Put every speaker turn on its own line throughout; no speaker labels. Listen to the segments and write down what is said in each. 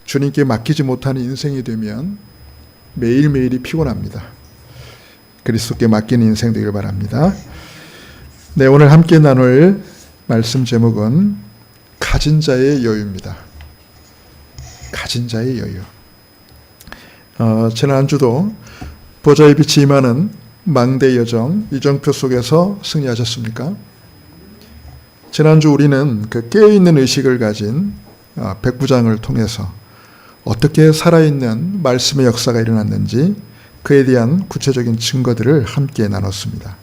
주님께 맡기지 못하는 인생이 되면 매일매일이 피곤합니다. 그리스도께 맡기는 인생 되길 바랍니다. 네, 오늘 함께 나눌 말씀 제목은 가진 자의 여유입니다. 가진 자의 여유. 지난주도 보좌의 빛이 임하는 망대 여정 이정표 속에서 승리하셨습니까? 지난주 우리는 그 깨어있는 의식을 가진 백부장을 통해서 어떻게 살아있는 말씀의 역사가 일어났는지 그에 대한 구체적인 증거들을 함께 나눴습니다.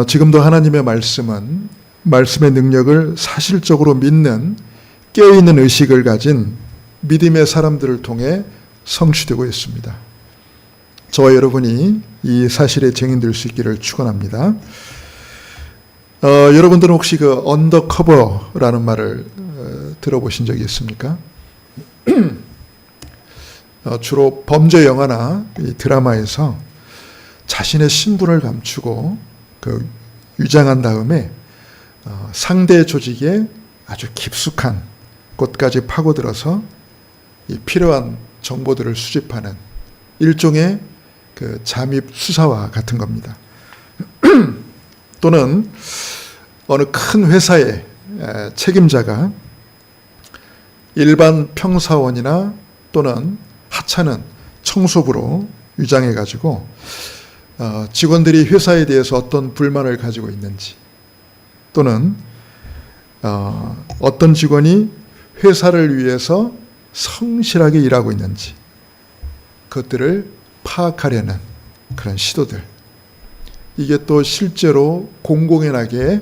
지금도 하나님의 말씀은 말씀의 능력을 사실적으로 믿는 깨어있는 의식을 가진 믿음의 사람들을 통해 성취되고 있습니다. 저와 여러분이 이 사실의 증인될 수 있기를 축원합니다. 여러분들은 혹시 그 언더커버라는 말을 들어보신 적이 있습니까? 주로 범죄 영화나 드라마에서 자신의 신분을 감추고 그 위장한 다음에 상대 조직에 아주 깊숙한 곳까지 파고들어서 필요한 정보들을 수집하는 일종의 그 잠입 수사와 같은 겁니다. 또는 어느 큰 회사의 책임자가 일반 평사원이나 또는 하찮은 청소부로 위장해가지고 직원들이 회사에 대해서 어떤 불만을 가지고 있는지 또는 어떤 직원이 회사를 위해서 성실하게 일하고 있는지 그것들을 파악하려는 그런 시도들, 이게 또 실제로 공공연하게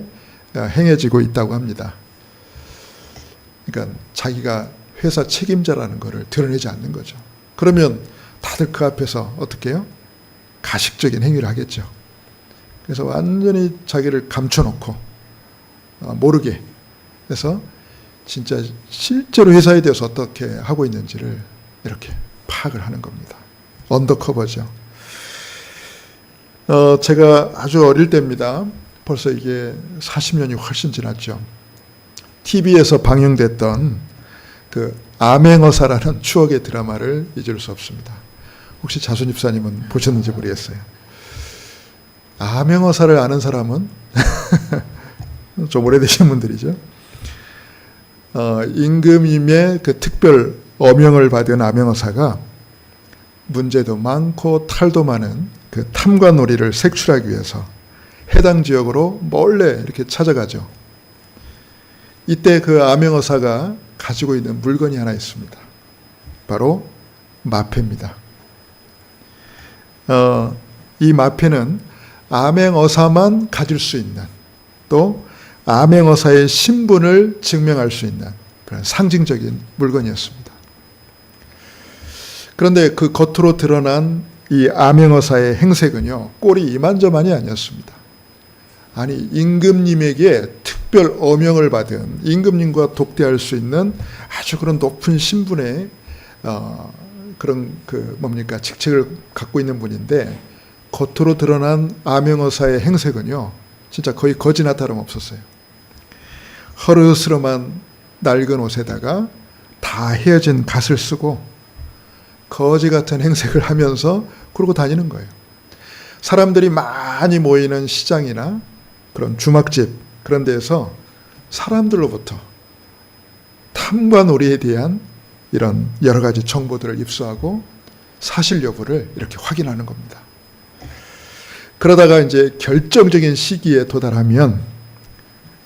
행해지고 있다고 합니다. 그러니까 자기가 회사 책임자라는 것을 드러내지 않는 거죠. 그러면 다들 그 앞에서 어떻게 해요? 가식적인 행위를 하겠죠. 그래서 완전히 자기를 감춰놓고 모르게 해서 진짜 실제로 회사에 대해서 어떻게 하고 있는지를 이렇게 파악을 하는 겁니다. 언더커버죠. 제가 아주 어릴 때입니다. 벌써 이게 40년이 훨씬 지났죠. TV에서 방영됐던 그 암행어사라는 추억의 드라마를 잊을 수 없습니다. 혹시 자순 집사님은 보셨는지 모르겠어요. 암행어사를 아는 사람은 좀 오래되신 분들이죠. 임금님의 그 특별 어명을 받은 암행어사가 문제도 많고 탈도 많은 그 탐관오리를 색출하기 위해서 해당 지역으로 몰래 이렇게 찾아가죠. 이때 그 암행어사가 가지고 있는 물건이 하나 있습니다. 바로 마패입니다. 이 마패는 암행어사만 가질 수 있는, 또 암행어사의 신분을 증명할 수 있는 그런 상징적인 물건이었습니다. 그런데 그 겉으로 드러난 이 암행어사의 행색은요, 꼴이 이만저만이 아니었습니다. 아니, 임금님에게 특별 어명을 받은, 임금님과 독대할 수 있는 아주 그런 높은 신분의 그런 직책을 갖고 있는 분인데, 겉으로 드러난 암행어사의 행색은요, 진짜 거의 거지나 다름없었어요. 허르스름한 낡은 옷에다가 다 헤어진 갓을 쓰고 거지 같은 행색을 하면서 그러고 다니는 거예요. 사람들이 많이 모이는 시장이나 그런 주막집, 그런 데에서 사람들로부터 탐관오리에 대한 이런 여러 가지 정보들을 입수하고 사실 여부를 이렇게 확인하는 겁니다. 그러다가 이제 결정적인 시기에 도달하면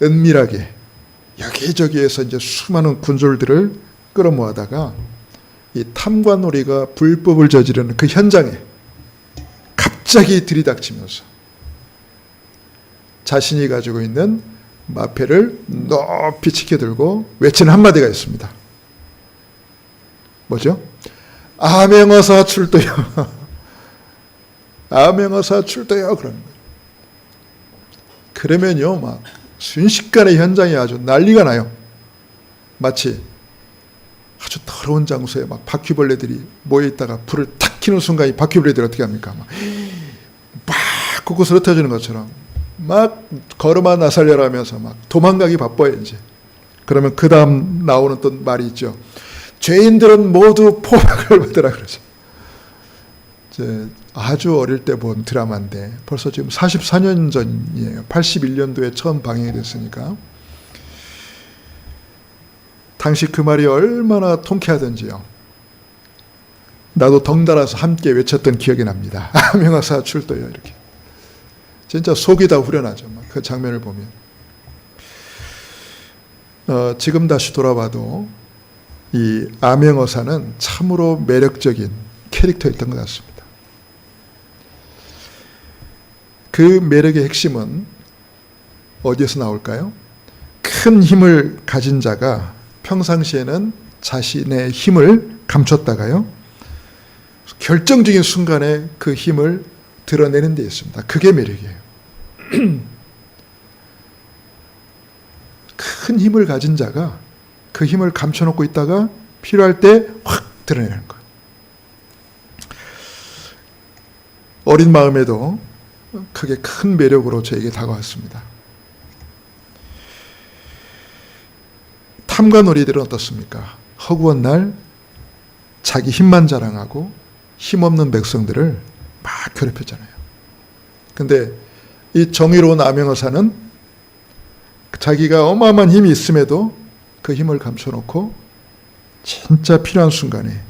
은밀하게 여기저기에서 이제 수많은 군졸들을 끌어모아다가 이 탐관오리가 불법을 저지르는 그 현장에 갑자기 들이닥치면서 자신이 가지고 있는 마패를 높이 치켜들고 외치는 한마디가 있습니다. 뭐죠? 암행어사 출도요. 암행어사 출도요. 그러는 거예요. 그러면요, 막 순식간에 현장이 아주 난리가 나요. 마치 아주 더러운 장소에 막 바퀴벌레들이 모여있다가 불을 탁 켜는 순간 이 바퀴벌레들이 어떻게 합니까? 막 곳곳으로 흩어지는 것처럼 막 걸음아 나살려라 하면서 막 도망가기 바빠요, 이제. 그러면 그 다음 나오는 또 말이 있죠. 죄인들은 모두 포박을 받으라 그러죠. 이제 아주 어릴 때 본 드라마인데 벌써 지금 44년 전이에요. 81년도에 처음 방영이 됐으니까. 당시 그 말이 얼마나 통쾌하던지요. 나도 덩달아서 함께 외쳤던 기억이 납니다. 암행어사 출도요 이렇게. 진짜 속이 다 후련하죠. 그 장면을 보면. 지금 다시 돌아봐도 이 암행어사는 참으로 매력적인 캐릭터였던 것 같습니다. 그 매력의 핵심은 어디에서 나올까요? 큰 힘을 가진 자가 평상시에는 자신의 힘을 감췄다가요, 결정적인 순간에 그 힘을 드러내는 데 있습니다. 그게 매력이에요. 큰 힘을 가진 자가 그 힘을 감춰놓고 있다가 필요할 때 확 드러내는 거예요. 어린 마음에도 크게 큰 매력으로 저에게 다가왔습니다. 탐관오리들은 어떻습니까? 허구한 날 자기 힘만 자랑하고 힘없는 백성들을 막 괴롭혔잖아요. 근데 이 정의로운 암행어사는 자기가 어마어마한 힘이 있음에도 그 힘을 감춰놓고 진짜 필요한 순간에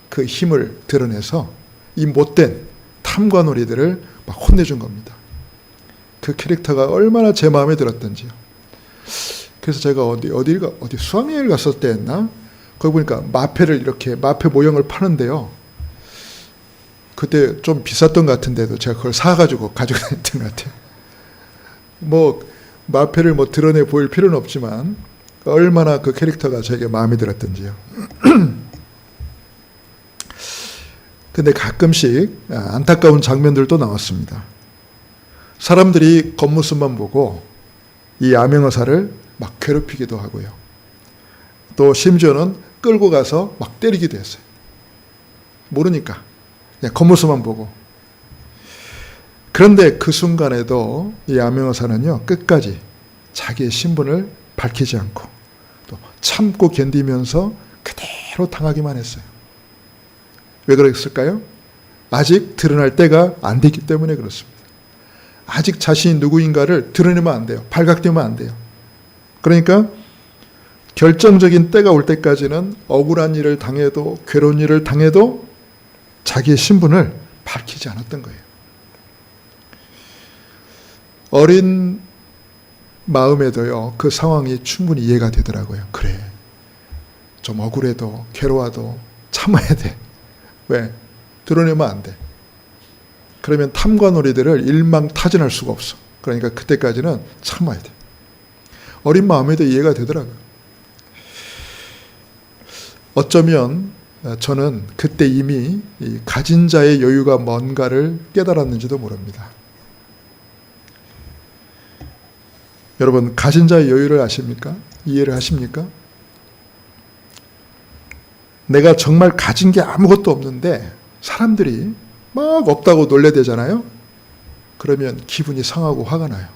그 힘을 드러내서 이 못된 탐관오리들을 막 혼내준 겁니다. 그 캐릭터가 얼마나 제 마음에 들었던지요. 그래서 제가 어디 수학여행을 갔을 때였나? 거기 보니까 마패를 이렇게 마패 모형을 파는데요. 그때 좀 비쌌던 것 같은데도 제가 그걸 사가지고 가지고 다녔던 것 같아요. 마패를 드러내 보일 필요는 없지만 얼마나 그 캐릭터가 저에게 마음에 들었던지요. 근데 가끔씩 안타까운 장면들도 나왔습니다. 사람들이 겉모습만 보고 이 암행어사를 막 괴롭히기도 하고요. 또 심지어는 끌고 가서 막 때리기도 했어요. 모르니까 그냥 겉모습만 보고. 그런데 그 순간에도 이 암행어사는요, 끝까지 자기의 신분을 밝히지 않고 또 참고 견디면서 그대로 당하기만 했어요. 왜 그랬을까요? 아직 드러날 때가 안 됐기 때문에 그렇습니다. 아직 자신이 누구인가를 드러내면 안 돼요. 발각되면 안 돼요. 그러니까 결정적인 때가 올 때까지는 억울한 일을 당해도 괴로운 일을 당해도 자기의 신분을 밝히지 않았던 거예요. 어린 마음에도요, 그 상황이 충분히 이해가 되더라고요. 그래, 좀 억울해도 괴로워도 참아야 돼. 왜? 드러내면 안 돼. 그러면 탐관오리들을 일망타진할 수가 없어. 그러니까 그때까지는 참아야 돼. 어린 마음에도 이해가 되더라고요. 어쩌면 저는 그때 이미 가진 자의 여유가 뭔가를 깨달았는지도 모릅니다. 여러분, 가진 자의 여유를 아십니까? 이해를 하십니까? 내가 정말 가진 게 아무것도 없는데 사람들이 막 없다고 놀래대잖아요. 그러면 기분이 상하고 화가 나요.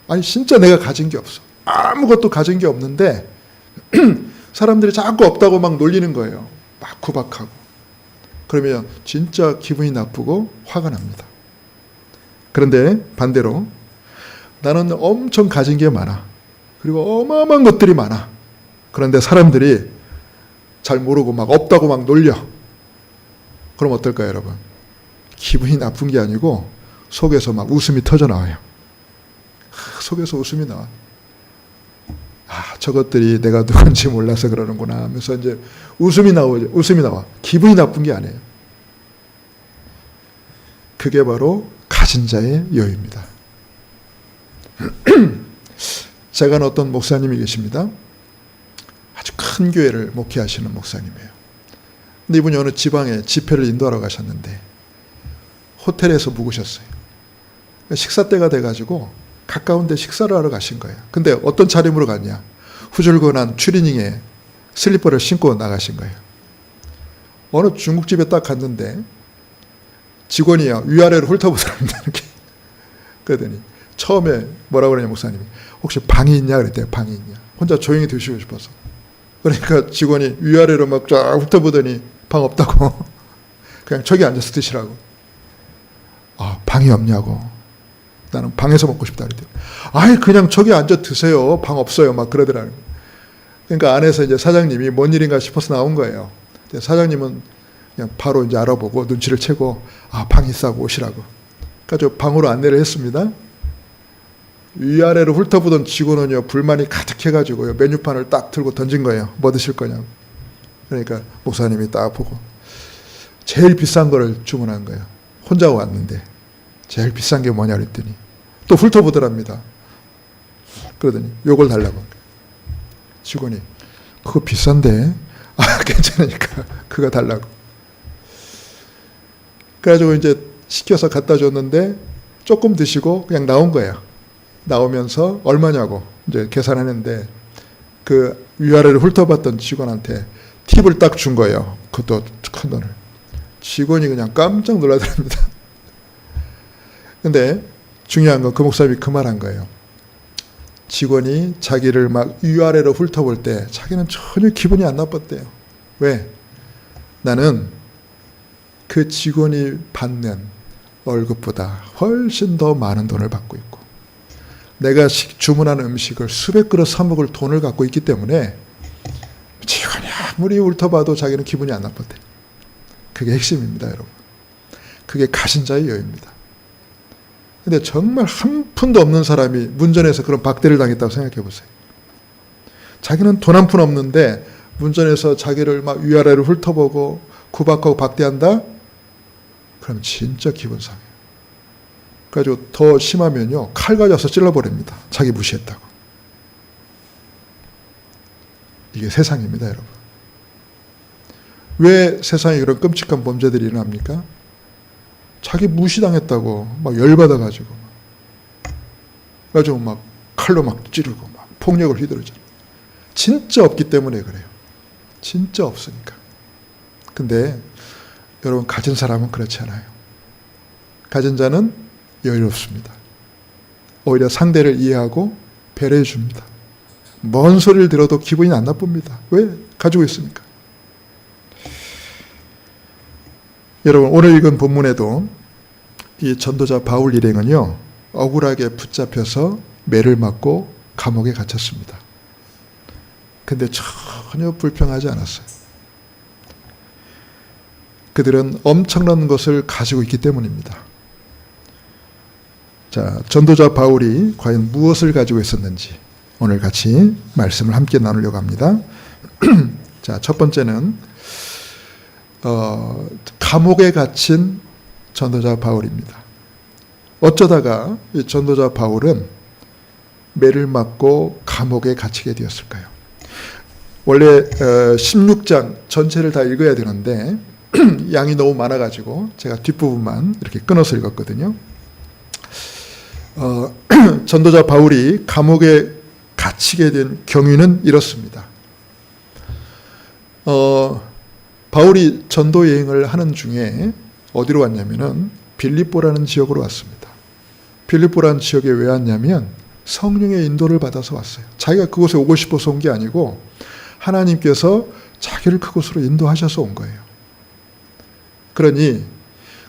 아니 진짜 내가 가진 게 없어. 아무것도 가진 게 없는데 사람들이 자꾸 없다고 막 놀리는 거예요. 막 구박하고. 그러면 진짜 기분이 나쁘고 화가 납니다. 그런데 반대로 나는 엄청 가진 게 많아. 그리고 어마어마한 것들이 많아. 그런데 사람들이 잘 모르고 막 없다고 막 놀려. 그럼 어떨까요, 여러분? 기분이 나쁜 게 아니고 속에서 막 웃음이 터져 나와요. 속에서 웃음이 나와. 저것들이 내가 누군지 몰라서 그러는구나 하면서 이제 웃음이 나오죠. 웃음이 나와. 기분이 나쁜 게 아니에요. 그게 바로 가진 자의 여유입니다. 제가 아는 어떤 목사님이 계십니다. 아주 큰 교회를 목회하시는 목사님이에요. 근데 이분이 어느 지방에 집회를 인도하러 가셨는데 호텔에서 묵으셨어요. 식사 때가 돼가지고 가까운 데 식사를 하러 가신 거예요. 근데 어떤 차림으로 갔냐? 후줄근한 추리닝에 슬리퍼를 신고 나가신 거예요. 어느 중국집에 딱 갔는데 직원이요, 위아래로 훑어보더랍니다. 이렇게. 그러더니 처음에 뭐라고 그러냐, 목사님이. 혹시 방이 있냐 그랬대요. 방이 있냐. 혼자 조용히 드시고 싶어서. 그러니까 직원이 위아래로 막 쫙 훑어보더니 방 없다고. 그냥 저기 앉아서 드시라고. 방이 없냐고. 나는 방에서 먹고 싶다 그랬더니 아이 그냥 저기 앉아 드세요. 방 없어요. 막 그러더라고요. 그러니까 안에서 이제 사장님이 뭔 일인가 싶어서 나온 거예요. 사장님은 그냥 바로 이제 알아보고 눈치를 채고 방 있다고 오시라고. 그러니까 저 방으로 안내를 했습니다. 위아래로 훑어보던 직원은요 불만이 가득해가지고요 메뉴판을 딱 들고 던진 거예요. 뭐 드실 거냐고. 그러니까 목사님이 딱 보고 제일 비싼 거를 주문한 거예요. 혼자 왔는데 제일 비싼 게 뭐냐 그랬더니 또 훑어보더랍니다. 그러더니 요걸 달라고. 직원이 그거 비싼데 괜찮으니까 그거 달라고. 그래가지고 이제 시켜서 갖다 줬는데 조금 드시고 그냥 나온 거예요. 나오면서 얼마냐고 이제 계산했는데 그 위아래를 훑어봤던 직원한테 팁을 딱 준 거예요. 그것도 큰 돈을. 직원이 그냥 깜짝 놀라더랍니다. 근데 중요한 건 그 목사님이 그 말 한 거예요. 직원이 자기를 막 위아래로 훑어볼 때 자기는 전혀 기분이 안 나빴대요. 왜? 나는 그 직원이 받는 월급보다 훨씬 더 많은 돈을 받고 있고 내가 주문한 음식을 수백 그릇 사 먹을 돈을 갖고 있기 때문에 직원이 아무리 훑어봐도 자기는 기분이 안 나빴대. 그게 핵심입니다, 여러분. 그게 가진 자의 여유입니다. 근데 정말 한 푼도 없는 사람이 문전에서 그런 박대를 당했다고 생각해 보세요. 자기는 돈 한 푼 없는데 문전에서 자기를 막 위아래로 훑어보고 구박하고 박대한다? 그럼 진짜 기분 상해요. 그래가지고 더 심하면요 칼 가져서 찔러버립니다. 자기 무시했다고. 이게 세상입니다, 여러분. 왜 세상에 그런 끔찍한 범죄들이 일어납니까? 자기 무시당했다고 막 열받아가지고 그래가지고 막 칼로 막 찌르고 막 폭력을 휘두르죠. 진짜 없기 때문에 그래요. 진짜 없으니까. 근데 여러분 가진 사람은 그렇지 않아요. 가진 자는 여유롭습니다. 오히려 상대를 이해하고 배려해 줍니다. 뭔 소리를 들어도 기분이 안 나쁩니다. 왜? 가지고 있으니까. 여러분 오늘 읽은 본문에도 이 전도자 바울 일행은요 억울하게 붙잡혀서 매를 맞고 감옥에 갇혔습니다. 근데 전혀 불평하지 않았어요. 그들은 엄청난 것을 가지고 있기 때문입니다. 자, 전도자 바울이 과연 무엇을 가지고 있었는지 오늘 같이 말씀을 함께 나누려고 합니다. 자, 첫 번째는 감옥에 갇힌 전도자 바울입니다. 어쩌다가 이 전도자 바울은 매를 맞고 감옥에 갇히게 되었을까요? 원래 16장 전체를 다 읽어야 되는데 양이 너무 많아가지고 제가 뒷부분만 이렇게 끊어서 읽었거든요. 전도자 바울이 감옥에 갇히게 된 경위는 이렇습니다. 바울이 전도 여행을 하는 중에 어디로 왔냐면은 빌립보라는 지역으로 왔습니다. 빌립보라는 지역에 왜 왔냐면 성령의 인도를 받아서 왔어요. 자기가 그곳에 오고 싶어서 온 게 아니고 하나님께서 자기를 그곳으로 인도하셔서 온 거예요. 그러니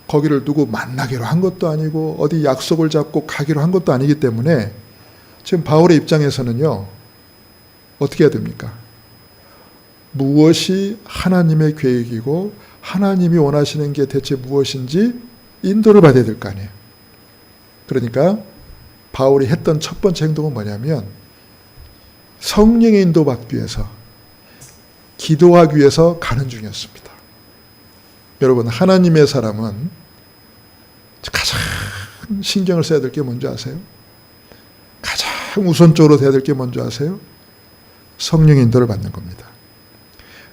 거기를 누구 만나기로 한 것도 아니고 어디 약속을 잡고 가기로 한 것도 아니기 때문에 지금 바울의 입장에서는요 어떻게 해야 됩니까? 무엇이 하나님의 계획이고 하나님이 원하시는 게 대체 무엇인지 인도를 받아야 될 거 아니에요. 그러니까 바울이 했던 첫 번째 행동은 뭐냐면 성령의 인도 받기 위해서 기도하기 위해서 가는 중이었습니다. 여러분 하나님의 사람은 가장 신경을 써야 될 게 뭔지 아세요? 가장 우선적으로 돼야 될 게 뭔지 아세요? 성령의 인도를 받는 겁니다.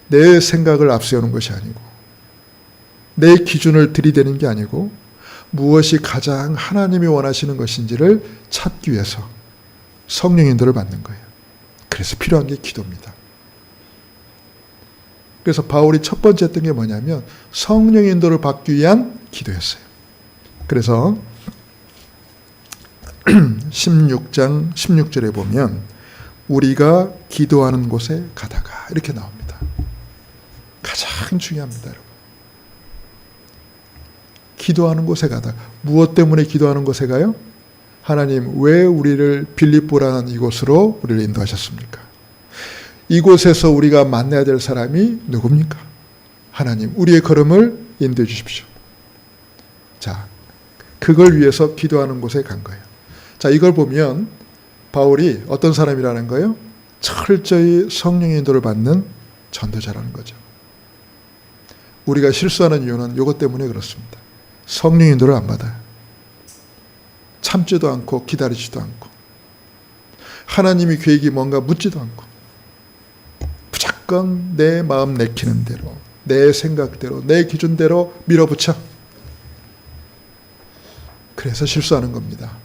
내 생각을 앞세우는 것이 아니고 내 기준을 들이대는 게 아니고 무엇이 가장 하나님이 원하시는 것인지를 찾기 위해서 성령의 인도를 받는 거예요. 그래서 필요한 게 기도입니다. 그래서 바울이 첫 번째 했던 게 뭐냐면 성령의 인도를 받기 위한 기도였어요. 그래서 16장 16절에 보면 우리가 기도하는 곳에 가다가 이렇게 나옵니다. 가장 중요합니다, 여러분. 기도하는 곳에 가다가. 무엇 때문에 기도하는 곳에 가요? 하나님, 왜 우리를 빌립보라는 이곳으로 우리를 인도하셨습니까? 이곳에서 우리가 만나야 될 사람이 누굽니까? 하나님, 우리의 걸음을 인도해 주십시오. 자, 그걸 위해서 기도하는 곳에 간 거예요. 자, 이걸 보면 바울이 어떤 사람이라는 거예요? 철저히 성령의 인도를 받는 전도자라는 거죠. 우리가 실수하는 이유는 이것 때문에 그렇습니다. 성령의 인도를 안 받아요. 참지도 않고 기다리지도 않고 하나님의 계획이 뭔가 묻지도 않고 무조건 내 마음 내키는 대로, 내 생각대로, 내 기준대로 밀어붙여. 그래서 실수하는 겁니다.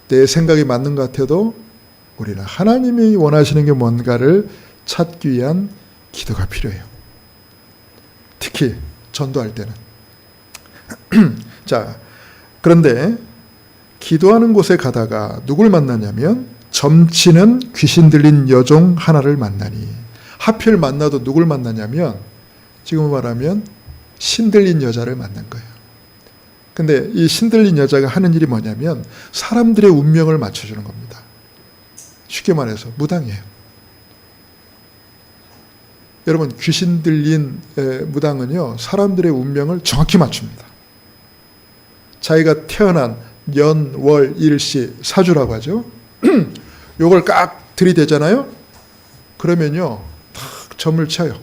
내 생각이 맞는 것 같아도 우리는 하나님이 원하시는 게 뭔가를 찾기 위한 기도가 필요해요. 특히 전도할 때는. 자, 그런데 기도하는 곳에 가다가 누굴 만나냐면 점치는 귀신 들린 여종 하나를 만나니. 하필 만나도 누굴 만나냐면 지금 말하면 신 들린 여자를 만난 거예요. 근데 이 신 들린 여자가 하는 일이 뭐냐면 사람들의 운명을 맞춰주는 겁니다. 쉽게 말해서 무당이에요. 여러분, 귀신 들린 무당은요, 사람들의 운명을 정확히 맞춥니다. 자기가 태어난 년, 월, 일시, 사주라고 하죠. 요걸 깍 들이대잖아요. 그러면요, 탁 점을 쳐요.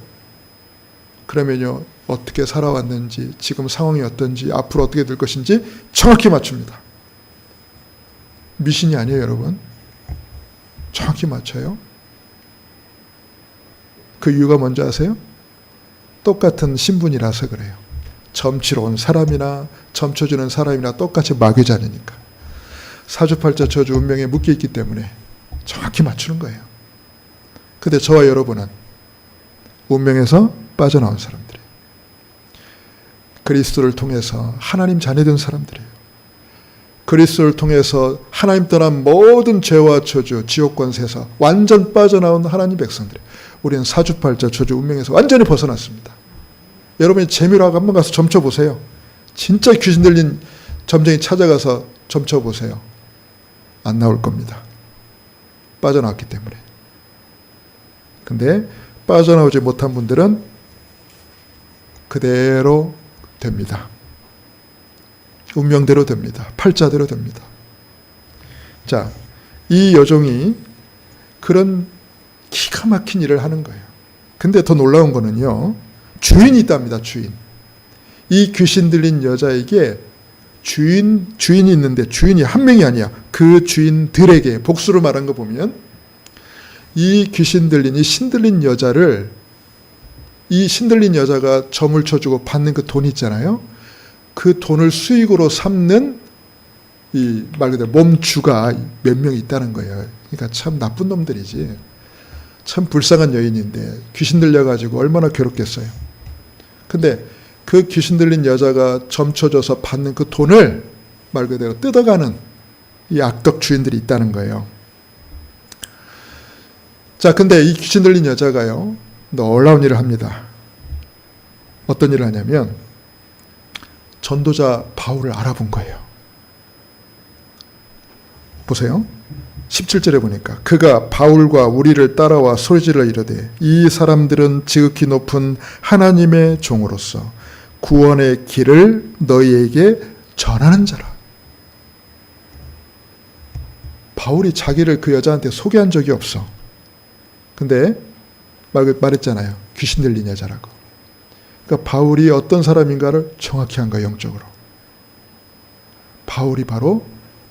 그러면요, 어떻게 살아왔는지, 지금 상황이 어떤지, 앞으로 어떻게 될 것인지 정확히 맞춥니다. 미신이 아니에요, 여러분. 정확히 맞춰요. 그 이유가 뭔지 아세요? 똑같은 신분이라서 그래요. 점치러 온 사람이나 점쳐주는 사람이나 똑같이 마귀자니까. 사주팔자 저주 운명에 묶여있기 때문에 정확히 맞추는 거예요. 근데 저와 여러분은 운명에서 빠져나온 사람들이에요. 그리스도를 통해서 하나님 자녀된 사람들이에요. 그리스도를 통해서 하나님 떠난 모든 죄와 저주, 지옥 권세에서 완전 빠져나온 하나님 백성들이에요. 우리는 사주팔자 저주 운명에서 완전히 벗어났습니다. 여러분이 재미로 한번 가서 점쳐보세요. 진짜 귀신 들린 점쟁이 찾아가서 점쳐보세요. 안 나올 겁니다. 빠져나왔기 때문에. 근데 빠져나오지 못한 분들은 그대로 됩니다. 운명대로 됩니다. 팔자대로 됩니다. 자, 이 여종이 그런 기가 막힌 일을 하는 거예요. 근데 더 놀라운 거는요, 주인이 있답니다. 주인. 이 귀신 들린 여자에게 주인이 있는데 주인이 한 명이 아니야. 그 주인들에게 복수를 말한 거 보면 이 귀신 들린, 이 신 들린 여자를, 이 신 들린 여자가 점을 쳐주고 받는 그 돈 있잖아요. 그 돈을 수익으로 삼는 이 말 그대로 몸주가 몇 명 있다는 거예요. 그러니까 참 나쁜 놈들이지. 참 불쌍한 여인인데 귀신 들려가지고 얼마나 괴롭겠어요. 근데 그 귀신 들린 여자가 점쳐줘서 받는 그 돈을 말 그대로 뜯어가는 이 악덕 주인들이 있다는 거예요. 자, 근데 이 귀신 들린 여자가요, 놀라운 일을 합니다. 어떤 일을 하냐면 전도자 바울을 알아본 거예요. 보세요. 17절에 보니까 그가 바울과 우리를 따라와 소리질러 이르되 이 사람들은 지극히 높은 하나님의 종으로서 구원의 길을 너희에게 전하는 자라. 바울이 자기를 그 여자한테 소개한 적이 없어. 근데 말했잖아요. 귀신 들린 여자라고. 그러니까 바울이 어떤 사람인가를 정확히 한 거예요. 영적으로. 바울이 바로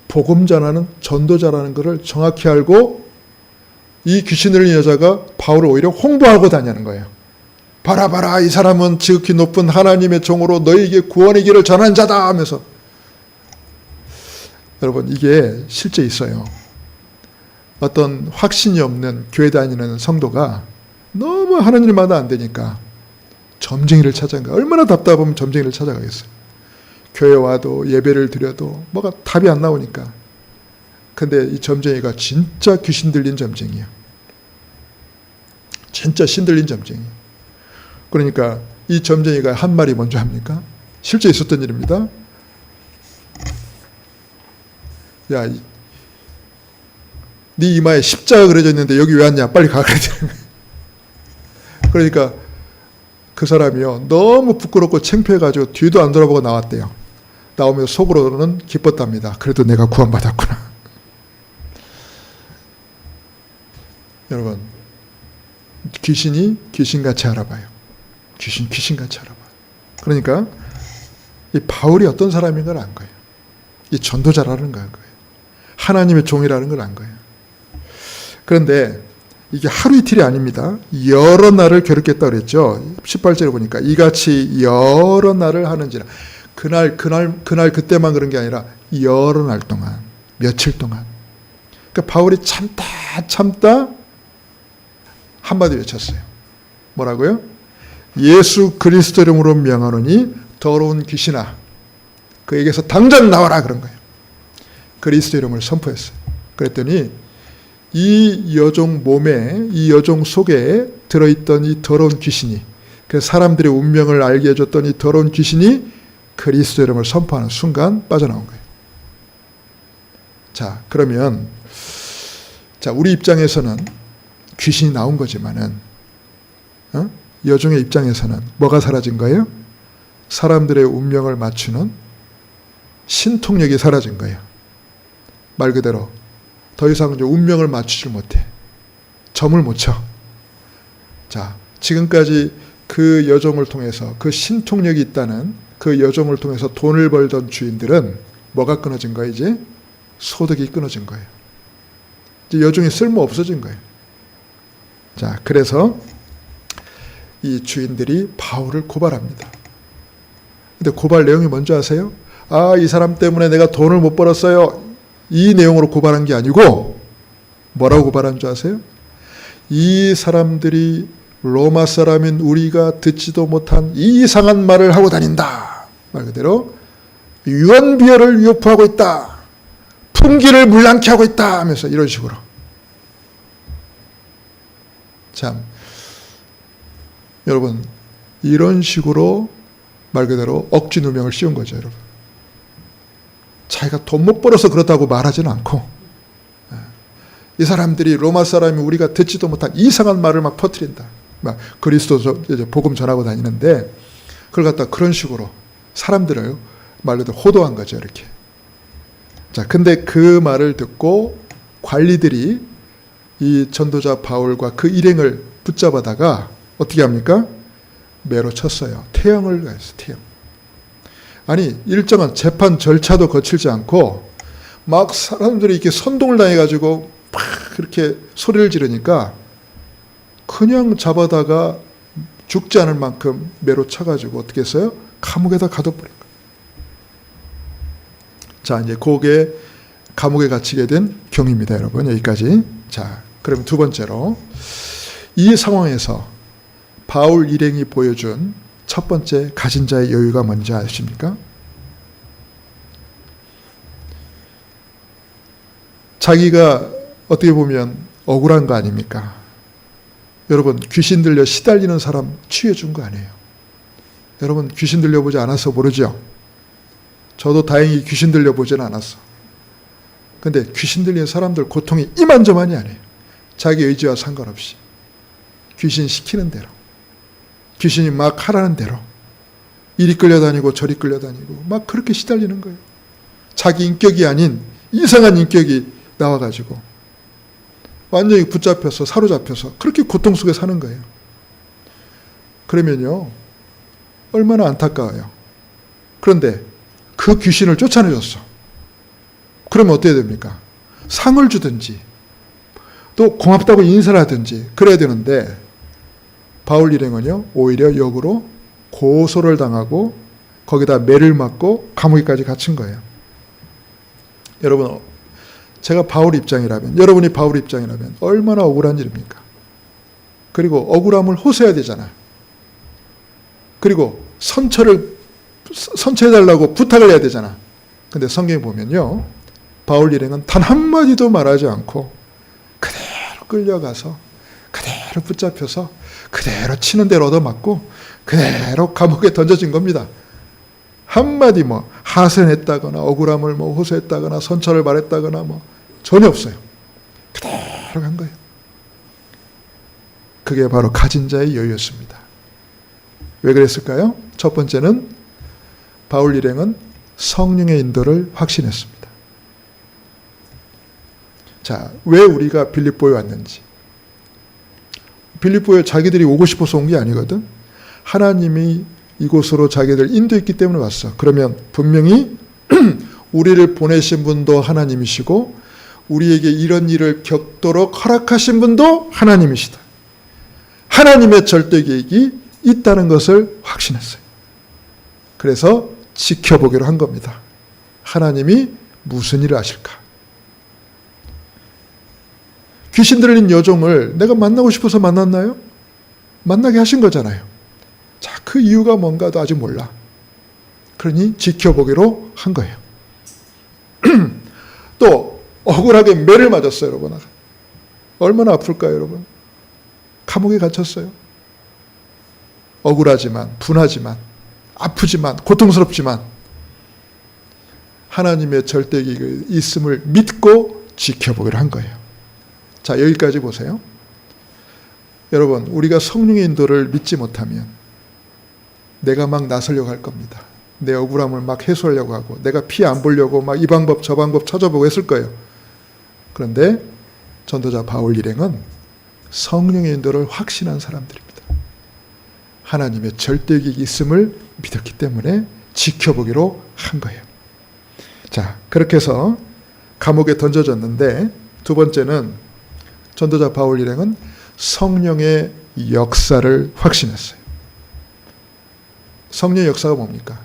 복음 전하는 전도자라는 것을 정확히 알고 이 귀신 들린 여자가 바울을 오히려 홍보하고 다니는 거예요. 봐라 봐라, 이 사람은 지극히 높은 하나님의 종으로 너희에게 구원의 길을 전하는 자다 하면서. 여러분, 이게 실제 있어요. 어떤 확신이 없는 교회 다니는 성도가 너무 하는 일마다 안 되니까 점쟁이를 찾아간 거예요. 얼마나 답답하면 점쟁이를 찾아가겠어요. 교회 와도 예배를 드려도 뭐가 답이 안 나오니까 근데 이 점쟁이가 진짜 귀신 들린 점쟁이야. 진짜 신 들린 점쟁이. 그러니까 이 점쟁이가 한 말이 먼저 합니까? 실제 있었던 일입니다. 야, 네 이마에 십자가 그려져 있는데 여기 왜 왔냐? 빨리 가. 그러니까 그 사람이요, 너무 부끄럽고 창피해가지고 뒤도 안 돌아보고 나왔대요. 나오면 속으로는 기뻤답니다. 그래도 내가 구원받았구나. 여러분, 귀신이 귀신같이 알아봐요. 귀신같이 알아봐요. 그러니까 이 바울이 어떤 사람인 걸 안 거예요. 이 전도자라는 걸 안 거예요. 하나님의 종이라는 걸 안 거예요. 그런데 이게 하루 이틀이 아닙니다. 여러 날을 괴롭겠다 그랬죠. 18절에 보니까 이같이 여러 날을 하는지라. 그날 그때만 그런 게 아니라 여러 날 동안, 며칠 동안. 그러니까 바울이 참다 한마디 외쳤어요. 뭐라고요? 예수 그리스도 이름으로 명하노니 더러운 귀신아, 그에게서 당장 나와라, 그런 거예요. 그리스도 이름을 선포했어요. 그랬더니 이 여종 몸에, 이 여종 속에 들어있던 이 더러운 귀신이, 그 사람들의 운명을 알게 해줬던 이 더러운 귀신이 그리스도 이름을 선포하는 순간 빠져나온 거예요. 자, 그러면 우리 입장에서는 귀신이 나온 거지만은, 여종의 입장에서는 뭐가 사라진 거예요? 사람들의 운명을 맞추는 신통력이 사라진 거예요. 말 그대로 더 이상 운명을 맞추질 못해. 점을 못 쳐. 자, 지금까지 그 여종을 통해서, 그 신통력이 있다는 그 여종을 통해서 돈을 벌던 주인들은 뭐가 끊어진 거예요? 이제 소득이 끊어진 거예요. 이제 여종이 쓸모 없어진 거예요. 자, 그래서 이 주인들이 바울을 고발합니다. 근데 고발 내용이 뭔지 아세요? 아, 이 사람 때문에 내가 돈을 못 벌었어요. 이 내용으로 고발한 게 아니고 뭐라고 고발한 줄 아세요? 이 사람들이 로마 사람인 우리가 듣지도 못한 이상한 말을 하고 다닌다. 말 그대로 유언비어를 위협하고 있다. 풍기를 물랑케 하고 있다 하면서 이런 식으로. 참, 여러분, 이런 식으로 말 그대로 억지 누명을 씌운 거죠, 여러분. 자기가 돈 못 벌어서 그렇다고 말하지는 않고, 이 사람들이 로마 사람이 우리가 듣지도 못한 이상한 말을 막 퍼뜨린다. 막 그리스도 복음 전하고 다니는데, 그걸 갖다 그런 식으로 사람들을 말 그대로 호도한 거죠, 이렇게. 자, 근데 그 말을 듣고 관리들이 이 전도자 바울과 그 일행을 붙잡아다가 어떻게 합니까? 매로 쳤어요. 태형을 가했어요. 태형. 아니, 일정한 재판 절차도 거칠지 않고 막 사람들이 이렇게 선동을 당해가지고 막 그렇게 소리를 지르니까 그냥 잡아다가 죽지 않을 만큼 매로 쳐가지고 어떻게 했어요? 감옥에다 가둬버린 거예요. 자, 이제 그게 감옥에 갇히게 된 경위입니다, 여러분. 여기까지. 자, 그럼 두 번째로 이 상황에서 바울 일행이 보여준 첫 번째 가진 자의 여유가 뭔지 아십니까? 자기가 어떻게 보면 억울한 거 아닙니까? 여러분, 귀신 들려 시달리는 사람 치유해 거 아니에요. 여러분, 귀신 들려보지 않아서 모르죠? 저도 다행히 귀신 들려보지는 않았어. 근데 귀신 들린 사람들 고통이 이만저만이 아니에요. 자기 의지와 상관없이. 귀신 시키는 대로. 귀신이 막 하라는 대로. 이리 끌려다니고 저리 끌려다니고 막 그렇게 시달리는 거예요. 자기 인격이 아닌 이상한 인격이 나와가지고 완전히 붙잡혀서 사로잡혀서 그렇게 고통 속에 사는 거예요. 그러면요, 얼마나 안타까워요. 그런데 그 귀신을 쫓아내줬어. 그러면 어떻게 됩니까? 상을 주든지 또 고맙다고 인사를 하든지 그래야 되는데 바울 일행은요, 오히려 역으로 고소를 당하고 거기다 매를 맞고 감옥에까지 갇힌 거예요. 여러분, 제가 바울 입장이라면, 여러분이 바울 입장이라면 얼마나 억울한 일입니까? 그리고 억울함을 호소해야 되잖아요. 그리고 선처해달라고 부탁을 해야 되잖아. 근데 성경에 보면요, 바울 일행은 단 한마디도 말하지 않고 그대로 끌려가서 그대로 붙잡혀서 그대로 치는 대로 얻어맞고 그대로 감옥에 던져진 겁니다. 한마디 하선했다거나 억울함을 호소했다거나 선처를 말했다거나 전혀 없어요. 그대로 간 거예요. 그게 바로 가진 자의 여유였습니다. 왜 그랬을까요? 첫 번째는 바울 일행은 성령의 인도를 확신했습니다. 자, 왜 우리가 빌립보에 왔는지. 빌립보에 자기들이 오고 싶어서 온 게 아니거든. 하나님이 이곳으로 자기들 인도했기 때문에 왔어. 그러면 분명히 우리를 보내신 분도 하나님이시고 우리에게 이런 일을 겪도록 허락하신 분도 하나님이시다. 하나님의 절대 계획이 있다는 것을 확신했어요. 그래서 지켜보기로 한 겁니다. 하나님이 무슨 일을 하실까? 귀신 들린 여종을 내가 만나고 싶어서 만났나요? 만나게 하신 거잖아요. 자, 그 이유가 뭔가도 아직 몰라. 그러니 지켜보기로 한 거예요. 또 억울하게 매를 맞았어요, 여러분. 얼마나 아플까요, 여러분? 감옥에 갇혔어요. 억울하지만, 분하지만, 아프지만, 고통스럽지만 하나님의 절대 계획이 있음을 믿고 지켜보기로 한 거예요. 자, 여기까지 보세요. 여러분, 우리가 성령의 인도를 믿지 못하면 내가 막 나서려고 할 겁니다. 내 억울함을 막 해소하려고 하고 내가 피해 안 보려고 막 이 방법 저 방법 찾아보고 했을 거예요. 그런데 전도자 바울 일행은 성령의 인도를 확신한 사람들입니다. 하나님의 절대 계획이 있음을 믿었기 때문에 지켜보기로 한 거예요. 자, 그렇게 해서 감옥에 던져졌는데 두 번째는 전도자 바울 일행은 성령의 역사를 확신했어요. 성령의 역사가 뭡니까?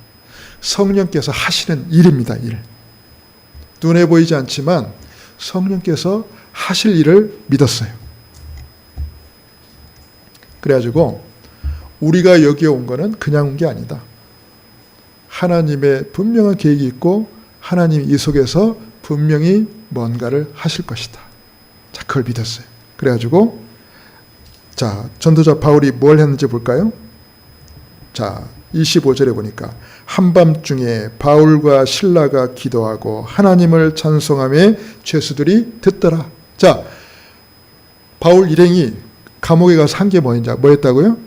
성령께서 하시는 일입니다. 일. 눈에 보이지 않지만 성령께서 하실 일을 믿었어요. 그래가지고 우리가 여기에 온 거는 그냥 온 게 아니다. 하나님의 분명한 계획이 있고 하나님이 이 속에서 분명히 뭔가를 하실 것이다. 자, 그걸 믿었어요. 그래가지고 자, 전도자 바울이 뭘 했는지 볼까요? 자, 25절에 보니까 한밤중에 바울과 실라가 기도하고 하나님을 찬송하며 죄수들이 듣더라. 자, 바울 일행이 감옥에 가서 한 게 뭐였다고요?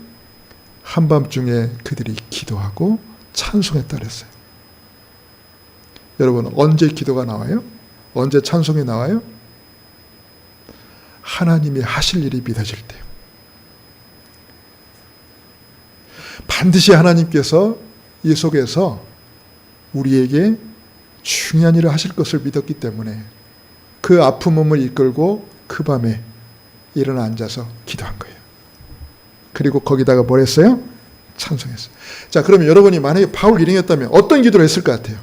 한밤중에 그들이 기도하고 찬송했다 그랬어요. 여러분, 언제 기도가 나와요? 언제 찬송이 나와요? 하나님이 하실 일이 믿어질 때요. 반드시 하나님께서 이 속에서 우리에게 중요한 일을 하실 것을 믿었기 때문에 그 아픈 몸을 이끌고 그 밤에 일어나 앉아서 기도한 거예요. 그리고 거기다가 뭘 했어요? 찬송했어요. 자, 그러면 여러분이 만약에 바울 일행이었다면 어떤 기도를 했을 것 같아요?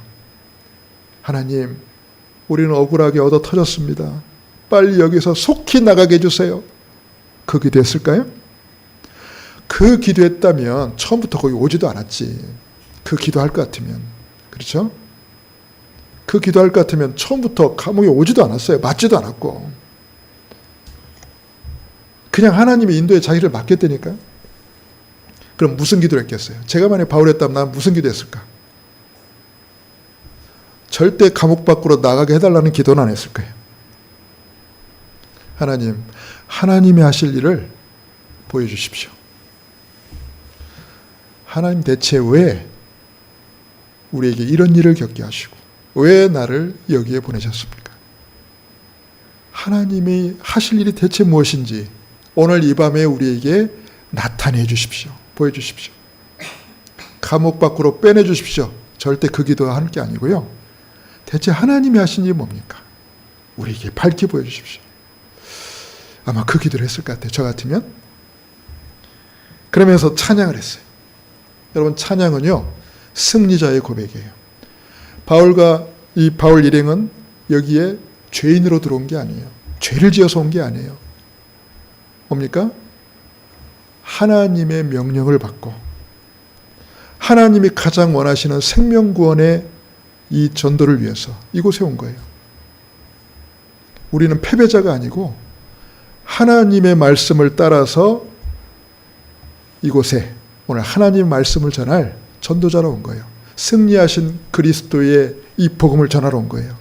하나님, 우리는 억울하게 얻어 터졌습니다. 빨리 여기서 속히 나가게 해주세요. 그 기도했을까요? 그 기도했다면 처음부터 거기 오지도 않았지. 그 기도할 것 같으면. 그렇죠? 그 기도할 것 같으면 처음부터 감옥에 오지도 않았어요. 맞지도 않았고. 그냥 하나님의 인도에 자기를 맡겼다니까요. 그럼 무슨 기도를 했겠어요? 제가 만약에 바울이었다면 난 무슨 기도했을까? 절대 감옥 밖으로 나가게 해달라는 기도는 안 했을 거예요. 하나님, 하나님이 하실 일을 보여주십시오. 하나님 대체 왜 우리에게 이런 일을 겪게 하시고 왜 나를 여기에 보내셨습니까? 하나님이 하실 일이 대체 무엇인지 오늘 이 밤에 우리에게 나타내 주십시오. 보여주십시오. 감옥 밖으로 빼내주십시오. 절대 그 기도하는 게 아니고요. 대체 하나님이 하신 일이 뭡니까? 우리에게 밝히 보여주십시오. 아마 그 기도를 했을 것 같아요. 저 같으면. 그러면서 찬양을 했어요. 여러분, 찬양은요, 승리자의 고백이에요. 바울 일행은 여기에 죄인으로 들어온 게 아니에요. 죄를 지어서 온 게 아니에요. 뭡니까? 하나님의 명령을 받고 하나님이 가장 원하시는 생명구원의 이 전도를 위해서 이곳에 온 거예요. 우리는 패배자가 아니고 하나님의 말씀을 따라서 이곳에 오늘 하나님의 말씀을 전할 전도자로 온 거예요. 승리하신 그리스도의 이 복음을 전하러 온 거예요.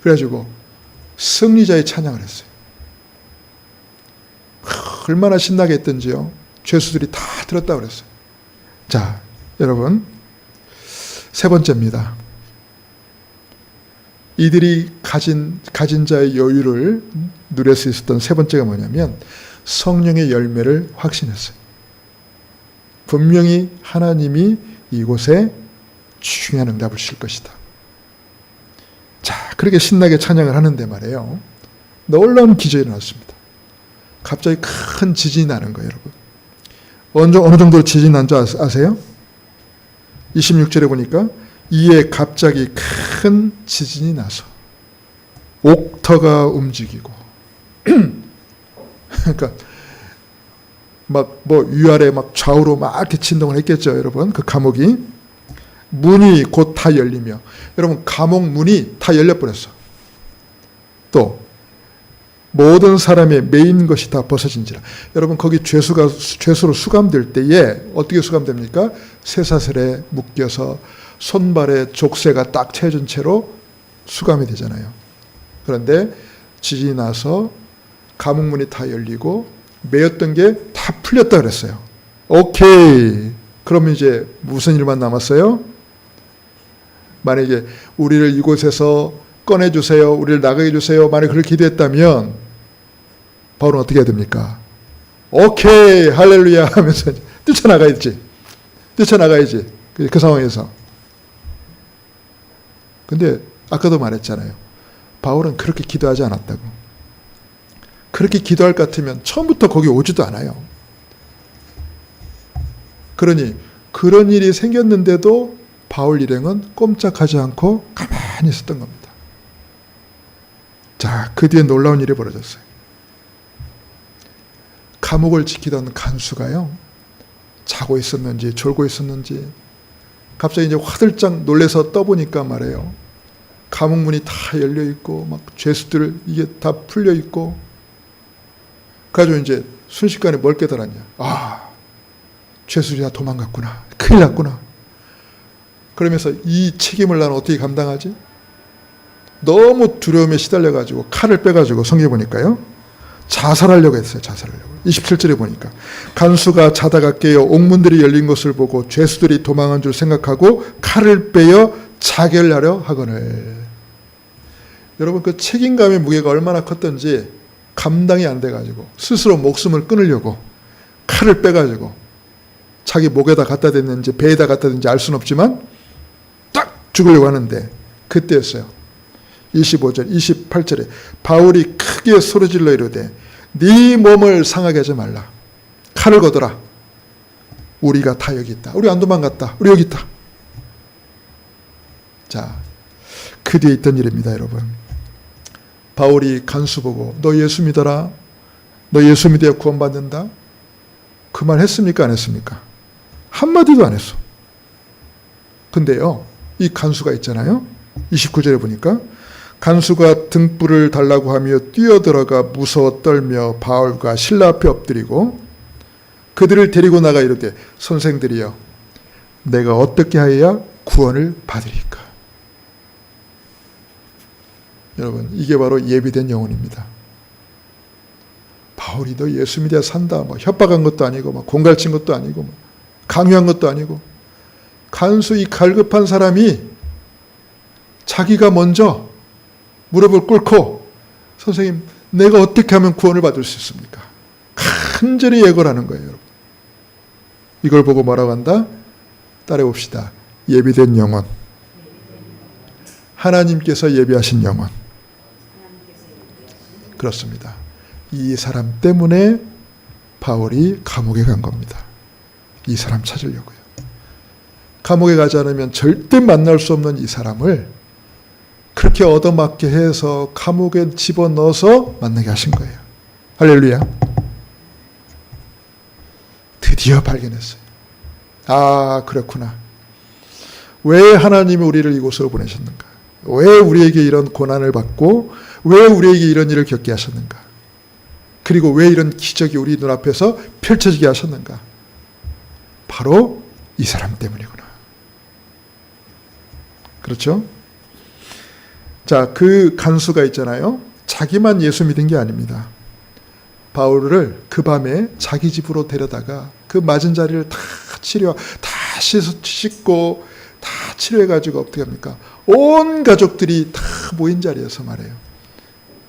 그래가지고 승리자의 찬양을 했어요. 얼마나 신나게 했던지요. 죄수들이 다 들었다고 그랬어요. 자, 여러분, 세 번째입니다. 이들이 가진 자의 여유를 누릴 수 있었던 세 번째가 뭐냐면 성령의 열매를 확신했어요. 분명히 하나님이 이곳에 중요한 응답을 주실 것이다. 자, 그렇게 신나게 찬양을 하는데 말이에요. 놀라운 기적이 일어났습니다. 갑자기 큰 지진이 나는 거예요, 여러분. 어느 정도로 지진이 난 줄 아세요? 26절에 보니까 이에 갑자기 큰 지진이 나서 옥터가 움직이고 그러니까 막 뭐 위아래 막 좌우로 막 이렇게 진동을 했겠죠, 여러분. 그 감옥이 문이 곧 다 열리며, 여러분 감옥 문이 다 열려 버렸어. 또 모든 사람의 매인 것이 다 벗어진지라. 여러분 거기 죄수로 수감될 때에 어떻게 수감됩니까? 쇠사슬에 묶여서 손발에 족쇄가 딱 채워진 채로 수감이 되잖아요. 그런데 지진이 나서 감옥 문이 다 열리고 매였던 게 다 풀렸다 그랬어요. 오케이. 그러면 이제 무슨 일만 남았어요? 만약에 우리를 이곳에서 꺼내주세요, 우리를 나가게 해주세요, 만약에 그렇게 기도했다면 바울은 어떻게 해야 됩니까? 오케이, 할렐루야 하면서 뛰쳐나가야지. 그 상황에서. 근데 아까도 말했잖아요. 바울은 그렇게 기도하지 않았다고. 그렇게 기도할 것 같으면 처음부터 거기 오지도 않아요. 그러니 그런 일이 생겼는데도 바울 일행은 꼼짝하지 않고 가만히 있었던 겁니다. 자, 그 뒤에 놀라운 일이 벌어졌어요. 감옥을 지키던 간수가요, 자고 있었는지 졸고 있었는지 갑자기 이제 화들짝 놀래서 떠보니까 말이에요. 감옥 문이 다 열려 있고 막 죄수들 이게 다 풀려 있고, 그래가지고 이제 순식간에 뭘 깨달았냐? 아, 죄수들이 다 도망갔구나. 큰일 났구나. 그러면서 이 책임을 나는 어떻게 감당하지? 너무 두려움에 시달려가지고 칼을 빼가지고 성경에 보니까요, 자살하려고 했어요. 27절에 보니까 간수가 자다가 깨어 옥문들이 열린 것을 보고 죄수들이 도망한 줄 생각하고 칼을 빼어 자결하려 하거늘. 여러분 그 책임감의 무게가 얼마나 컸던지 감당이 안 돼가지고 스스로 목숨을 끊으려고 칼을 빼가지고 자기 목에다 갖다 댔는지 배에다 갖다 댔는지 알 수는 없지만 딱 죽으려고 하는데 그때였어요. 25절, 28절에 바울이 크게 소리질러 이르되 네 몸을 상하게 하지 말라. 칼을 거둬라. 우리가 다 여기 있다. 우리 안 도망갔다. 우리 여기 있다. 자, 그 뒤에 있던 일입니다, 여러분. 바울이 간수 보고 너 예수 믿어라. 너 예수 믿어야 구원받는다. 그 말 했습니까? 안 했습니까? 한마디도 안 했어. 근데요, 이 간수가 있잖아요. 29절에 보니까 간수가 등불을 달라고 하며 뛰어들어가 무서워 떨며 바울과 실라 앞에 엎드리고 그들을 데리고 나가 이르되 선생들이여 내가 어떻게 하여야 구원을 받으리까? 여러분 이게 바로 예비된 영혼입니다. 바울이 너 예수 믿어야 산다. 뭐 협박한 것도 아니고 막 공갈친 것도 아니고 뭐 강요한 것도 아니고 간수 이 갈급한 사람이 자기가 먼저 무릎을 꿇고 선생님 내가 어떻게 하면 구원을 받을 수 있습니까? 간절히 예고를 하는 거예요. 여러분. 이걸 보고 뭐라고 한다? 따라해 봅시다. 예비된 영혼. 하나님께서 예비하신 영혼. 그렇습니다. 이 사람 때문에 바울이 감옥에 간 겁니다. 이 사람 찾으려고요. 감옥에 가지 않으면 절대 만날 수 없는 이 사람을 그렇게 얻어맞게 해서 감옥에 집어넣어서 만나게 하신 거예요. 할렐루야. 드디어 발견했어요. 아, 그렇구나. 왜 하나님이 우리를 이곳으로 보내셨는가? 왜 우리에게 이런 고난을 받고 왜 우리에게 이런 일을 겪게 하셨는가? 그리고 왜 이런 기적이 우리 눈앞에서 펼쳐지게 하셨는가? 바로 이 사람 때문이구나. 그렇죠? 자, 그 간수가 있잖아요. 자기만 예수 믿은 게 아닙니다. 바울을 그 밤에 자기 집으로 데려다가 그 맞은 자리를 다 씻고 다 치료해가지고 어떻게 합니까? 온 가족들이 다 모인 자리에서 말해요.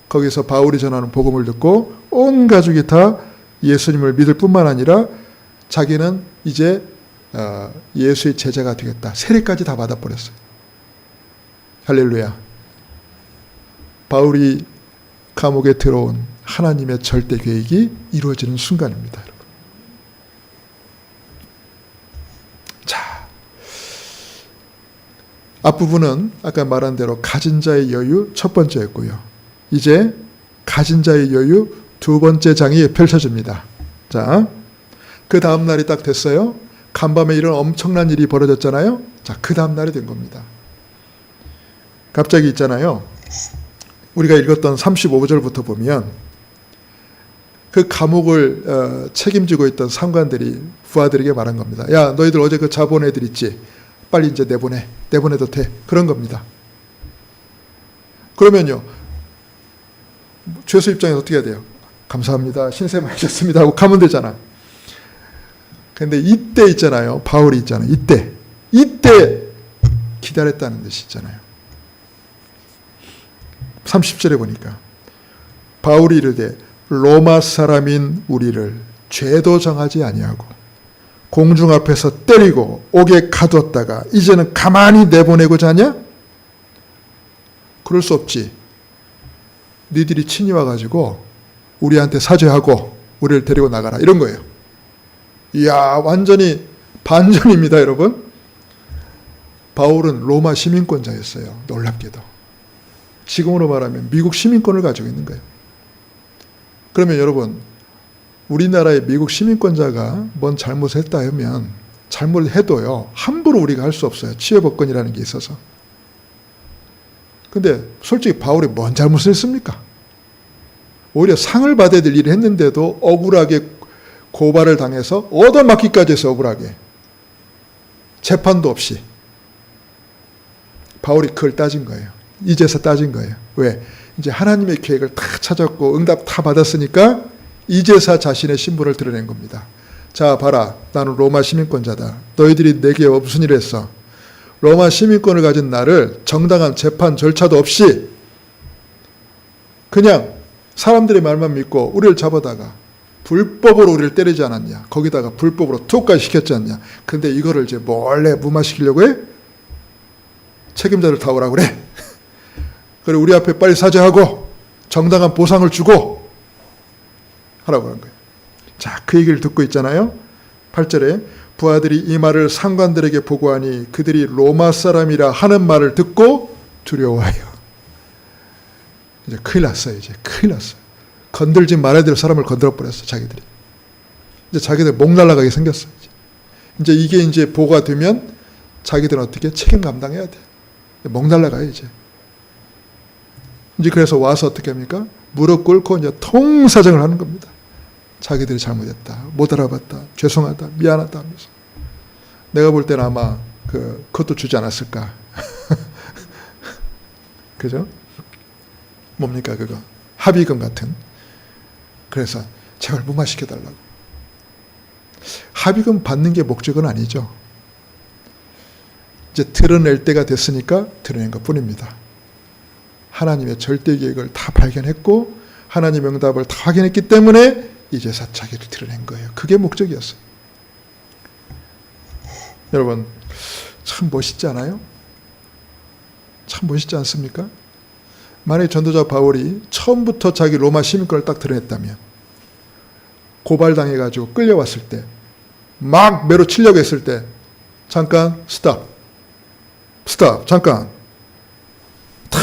거기서 바울이 전하는 복음을 듣고 온 가족이 다 예수님을 믿을 뿐만 아니라 자기는 이제 예수의 제자가 되겠다. 세례까지 다 받아버렸어요. 할렐루야. 바울이 감옥에 들어온 하나님의 절대 계획이 이루어지는 순간입니다. 여러분. 자, 앞부분은 아까 말한 대로 가진 자의 여유 첫 번째였고요. 이제 가진 자의 여유 두 번째 장이 펼쳐집니다. 자, 그 다음 날이 딱 됐어요. 간밤에 이런 엄청난 일이 벌어졌잖아요. 자, 그 다음 날이 된 겁니다. 갑자기 있잖아요. 우리가 읽었던 35절부터 보면 그 감옥을 책임지고 있던 상관들이 부하들에게 말한 겁니다. 야, 너희들 어제 그 잡아온 애들 있지? 빨리 이제 내보내도 돼. 그런 겁니다. 그러면요, 죄수 입장에서 어떻게 해야 돼요? 감사합니다. 신세 많이 졌습니다. 하고 가면 되잖아. 근데 이때 있잖아요. 바울이 있잖아요. 이때 기다렸다는 뜻이 있잖아요. 30절에 보니까 바울이 이르되 로마 사람인 우리를 죄도 정하지 아니하고 공중 앞에서 때리고 옥에 가두었다가 이제는 가만히 내보내고자 하냐? 그럴 수 없지. 니들이 친히 와가지고 우리한테 사죄하고 우리를 데리고 나가라. 이런 거예요. 이야, 완전히 반전입니다, 여러분. 바울은 로마 시민권자였어요. 놀랍게도. 지금으로 말하면 미국 시민권을 가지고 있는 거예요. 그러면 여러분, 우리나라의 미국 시민권자가 뭔 잘못을 했다 하면 잘못을 해도요, 함부로 우리가 할 수 없어요. 치외법권이라는 게 있어서. 근데 솔직히 바울이 뭔 잘못을 했습니까? 오히려 상을 받아야 될 일을 했는데도 억울하게 고발을 당해서 얻어맞기까지 해서 억울하게. 재판도 없이. 바울이 그걸 따진 거예요. 이제서 따진 거예요. 왜? 이제 하나님의 계획을 다 찾았고 응답 다 받았으니까 이제서 자신의 신분을 드러낸 겁니다. 자, 봐라. 나는 로마 시민권자다. 너희들이 내게 무슨 일을 했어? 로마 시민권을 가진 나를 정당한 재판 절차도 없이 그냥 사람들의 말만 믿고 우리를 잡아다가 불법으로 우리를 때리지 않았냐. 거기다가 불법으로 투옥까지 시켰지 않냐. 근데 이거를 이제 몰래 무마시키려고 해? 책임자를 다 오라고 그래. 그리고 우리 앞에 빨리 사죄하고 정당한 보상을 주고 하라고 하는 거예요. 자, 그 얘기를 듣고 있잖아요. 8절에 부하들이 이 말을 상관들에게 보고하니 그들이 로마 사람이라 하는 말을 듣고 두려워하여. 이제 큰일 났어요. 이제 큰일 났어요. 건들지 말아야 될 사람을 건드려 버렸어. 자기들이. 이제 자기들 목 날라가게 생겼어. 이제 이게 이제 보고가 되면 자기들은 어떻게 책임 감당해야 돼. 목 날라가요 이제. 이제 그래서 와서 어떻게 합니까? 무릎 꿇고 이제 통사정을 하는 겁니다. 자기들이 잘못했다. 못 알아봤다. 죄송하다. 미안하다 하면서. 내가 볼 때는 아마 그것도 주지 않았을까. 그죠? 뭡니까 그거? 합의금 같은. 그래서 제발 무마시켜달라고. 합의금 받는 게 목적은 아니죠. 이제 드러낼 때가 됐으니까 드러낸 것 뿐입니다. 하나님의 절대 계획을 다 발견했고 하나님의 응답을 다 확인했기 때문에 이제서 자기를 드러낸 거예요. 그게 목적이었어요. 여러분, 참 멋있지 않아요? 참 멋있지 않습니까? 만약에 전도자 바울이 처음부터 자기 로마 시민권을 딱 드러냈다면 고발당해가지고 끌려왔을 때 막 매로 치려고 했을 때 잠깐 스탑 잠깐 탁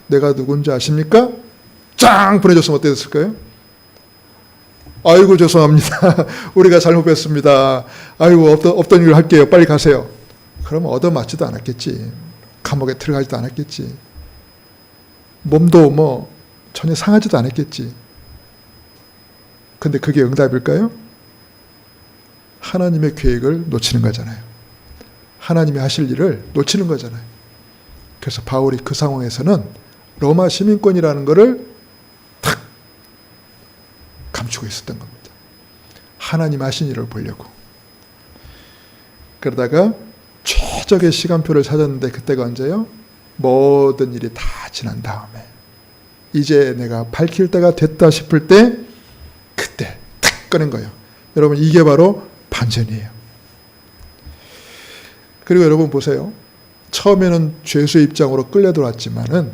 내가 누군지 아십니까? 짱 보내줬으면 어땠을까요? 아이고 죄송합니다. 우리가 잘못했습니다. 아이고 없던 일을 할게요. 빨리 가세요. 그러면 얻어맞지도 않았겠지. 감옥에 들어가지도 않았겠지. 몸도 뭐 전혀 상하지도 않았겠지. 근데 그게 응답일까요? 하나님의 계획을 놓치는 거잖아요. 하나님이 하실 일을 놓치는 거잖아요. 그래서 바울이 그 상황에서는 로마 시민권이라는 것을 탁 감추고 있었던 겁니다. 하나님 하신 일을 보려고. 그러다가 최적의 시간표를 찾았는데 그때가 언제요? 모든 일이 다 지난 다음에 이제 내가 밝힐 때가 됐다 싶을 때 그때 탁 꺼낸 거예요. 여러분 이게 바로 반전이에요. 그리고 여러분 보세요. 처음에는 죄수의 입장으로 끌려 들어왔지만은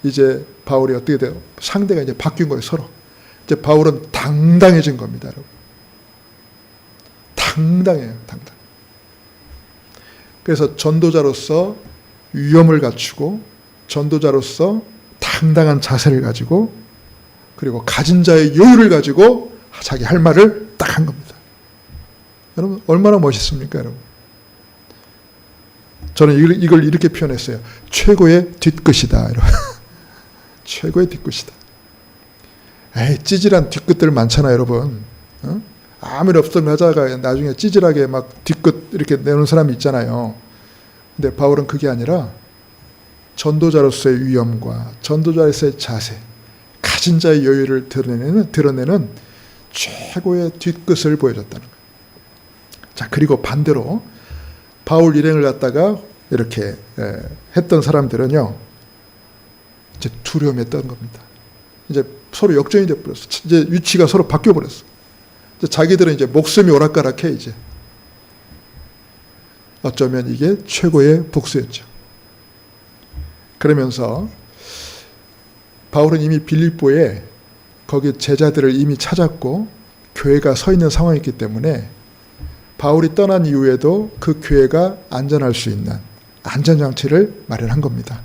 이제 바울이 어떻게 돼요? 상대가 이제 바뀐 거예요, 서로. 이제 바울은 당당해진 겁니다, 여러분. 당당해요, 당당. 그래서 전도자로서 위엄을 갖추고 전도자로서 당당한 자세를 가지고 그리고 가진 자의 여유를 가지고 자기 할 말을 딱 한 겁니다. 여러분 얼마나 멋있습니까, 여러분? 저는 이걸 이렇게 표현했어요. 최고의 뒤끝이다. 여러분. 최고의 뒤끝이다. 에이, 찌질한 뒤끝들 많잖아요, 여러분. 어? 아무리 없던 여자가 나중에 찌질하게 막 뒤끝 이렇게 내놓은 사람이 있잖아요. 근데 바울은 그게 아니라 전도자로서의 위엄과 전도자로서의 자세, 가진 자의 여유를 드러내는 최고의 뒤끝을 보여줬다는 거예요. 자, 그리고 반대로 바울 일행을 갖다가 이렇게 했던 사람들은요, 이제 두려움했던 겁니다. 이제 서로 역전이 돼버렸어. 이제 위치가 서로 바뀌어버렸어. 이제 자기들은 이제 목숨이 오락가락해, 이제. 어쩌면 이게 최고의 복수였죠. 그러면서 바울은 이미 빌립보에 거기 제자들을 이미 찾았고 교회가 서 있는 상황이기 때문에 바울이 떠난 이후에도 그 교회가 안전할 수 있는 안전장치를 마련한 겁니다.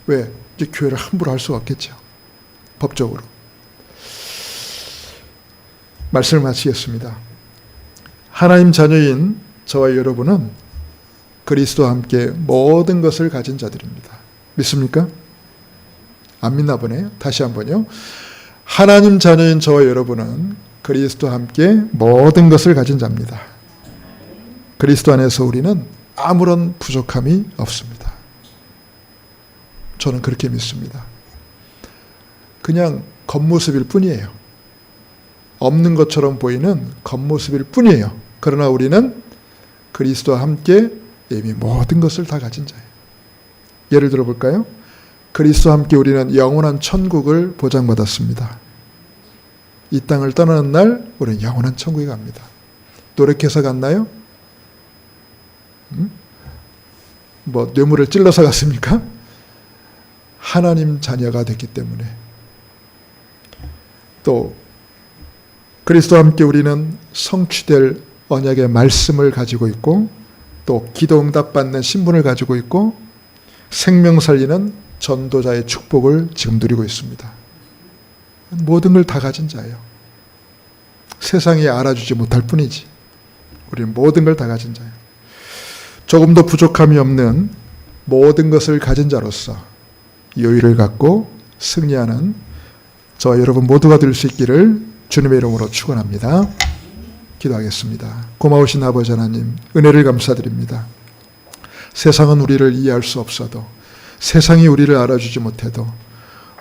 왜? 이제 교회를 함부로 할 수가 없겠죠. 법적으로. 말씀을 마치겠습니다. 하나님 자녀인 저와 여러분은 그리스도와 함께 모든 것을 가진 자들입니다. 믿습니까? 안 믿나 보네요. 다시 한번요. 하나님 자녀인 저와 여러분은 그리스도와 함께 모든 것을 가진 자입니다. 그리스도 안에서 우리는 아무런 부족함이 없습니다. 저는 그렇게 믿습니다. 그냥 겉모습일 뿐이에요. 없는 것처럼 보이는 겉모습일 뿐이에요. 그러나 우리는 그리스도와 함께 이미 모든 것을 다 가진 자예요. 예를 들어 볼까요? 그리스도와 함께 우리는 영원한 천국을 보장받았습니다. 이 땅을 떠나는 날 우리는 영원한 천국에 갑니다. 노력해서 갔나요? 뭐 뇌물을 찔러서 갔습니까? 하나님 자녀가 됐기 때문에. 또 그리스도와 함께 우리는 성취될 언약의 말씀을 가지고 있고 또 기도 응답 받는 신분을 가지고 있고 생명 살리는 전도자의 축복을 지금 누리고 있습니다. 모든 걸 다 가진 자예요. 세상이 알아주지 못할 뿐이지 우리는 모든 걸 다 가진 자예요. 조금도 부족함이 없는 모든 것을 가진 자로서 여유를 갖고 승리하는 저와 여러분 모두가 될 수 있기를 주님의 이름으로 축원합니다. 기도하겠습니다. 고마우신 아버지 하나님, 은혜를 감사드립니다. 세상은 우리를 이해할 수 없어도, 세상이 우리를 알아주지 못해도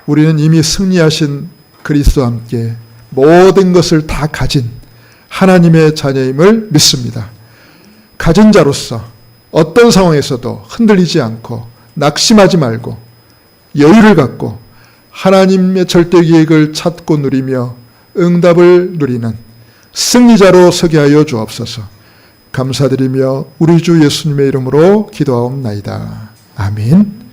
우리는 이미 승리하신 그리스도와 함께 모든 것을 다 가진 하나님의 자녀임을 믿습니다. 가진 자로서 어떤 상황에서도 흔들리지 않고 낙심하지 말고 여유를 갖고 하나님의 절대 계획을 찾고 누리며 응답을 누리는 승리자로 서게 하여 주옵소서. 감사드리며 우리 주 예수님의 이름으로 기도하옵나이다. 아멘.